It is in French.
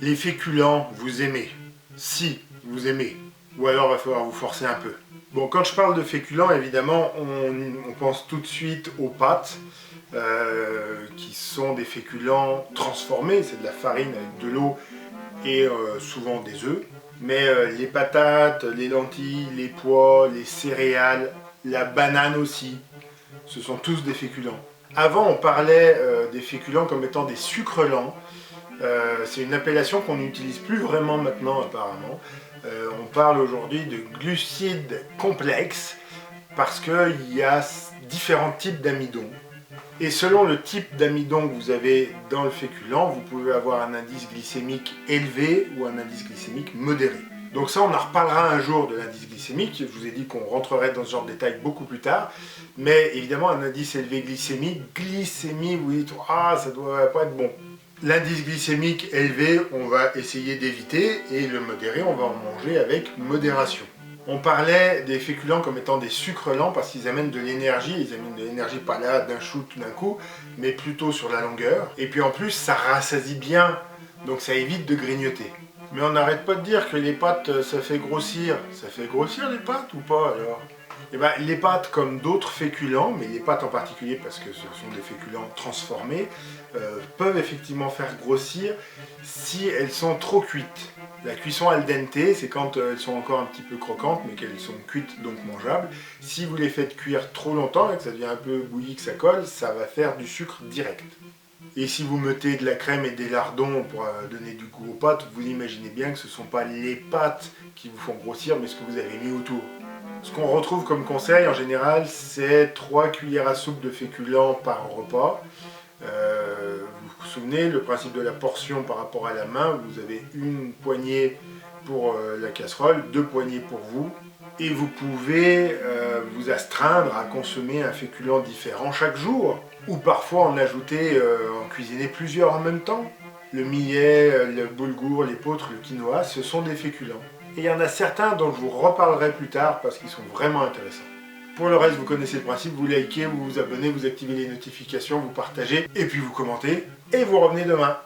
Les féculents, vous aimez. Si, vous aimez. Ou alors, il va falloir vous forcer un peu. Bon, quand je parle de féculents, évidemment, on pense tout de suite aux pâtes, qui sont des féculents transformés. C'est de la farine avec de l'eau et souvent des œufs. Mais les patates, les lentilles, les pois, les céréales, la banane aussi, ce sont tous des féculents. Avant, on parlait des féculents comme étant des sucres lents. C'est une appellation qu'on n'utilise plus vraiment maintenant apparemment. On parle aujourd'hui de glucides complexes parce qu'il y a différents types d'amidon. Et selon le type d'amidon que vous avez dans le féculent, vous pouvez avoir un indice glycémique élevé ou un indice glycémique modéré. Donc ça, on en reparlera un jour de l'indice glycémique. Je vous ai dit qu'on rentrerait dans ce genre de détails beaucoup plus tard. Mais évidemment, un indice élevé glycémie, vous dites « Ah, ça doit pas être bon ». L'indice glycémique élevé, on va essayer d'éviter, et le modéré, on va en manger avec modération. On parlait des féculents comme étant des sucres lents parce qu'ils amènent de l'énergie. Ils amènent de l'énergie pas là d'un shoot d'un coup, mais plutôt sur la longueur. Et puis en plus, ça rassasie bien, donc ça évite de grignoter. Mais on n'arrête pas de dire que les pâtes, ça fait grossir. Ça fait grossir les pâtes ou pas alors? Eh ben, les pâtes, comme d'autres féculents, mais les pâtes en particulier parce que ce sont des féculents transformés, peuvent effectivement faire grossir si elles sont trop cuites. La cuisson al dente, c'est quand elles sont encore un petit peu croquantes, mais qu'elles sont cuites, donc mangeables. Si vous les faites cuire trop longtemps et que ça devient un peu bouilli, que ça colle, ça va faire du sucre direct. Et si vous mettez de la crème et des lardons pour donner du goût aux pâtes, vous imaginez bien que ce ne sont pas les pâtes qui vous font grossir, mais ce que vous avez mis autour. Ce qu'on retrouve comme conseil en général, c'est 3 cuillères à soupe de féculents par repas. Vous vous souvenez, le principe de la portion par rapport à la main, vous avez une poignée pour la casserole, 2 poignées pour vous. Et vous pouvez vous astreindre à consommer un féculent différent chaque jour. Ou parfois en ajouter, en cuisiner plusieurs en même temps. Le millet, le boulgour, l'épeautre, le quinoa, ce sont des féculents. Et il y en a certains dont je vous reparlerai plus tard parce qu'ils sont vraiment intéressants. Pour le reste, vous connaissez le principe, vous likez, vous vous abonnez, vous activez les notifications, vous partagez, et puis vous commentez, et vous revenez demain.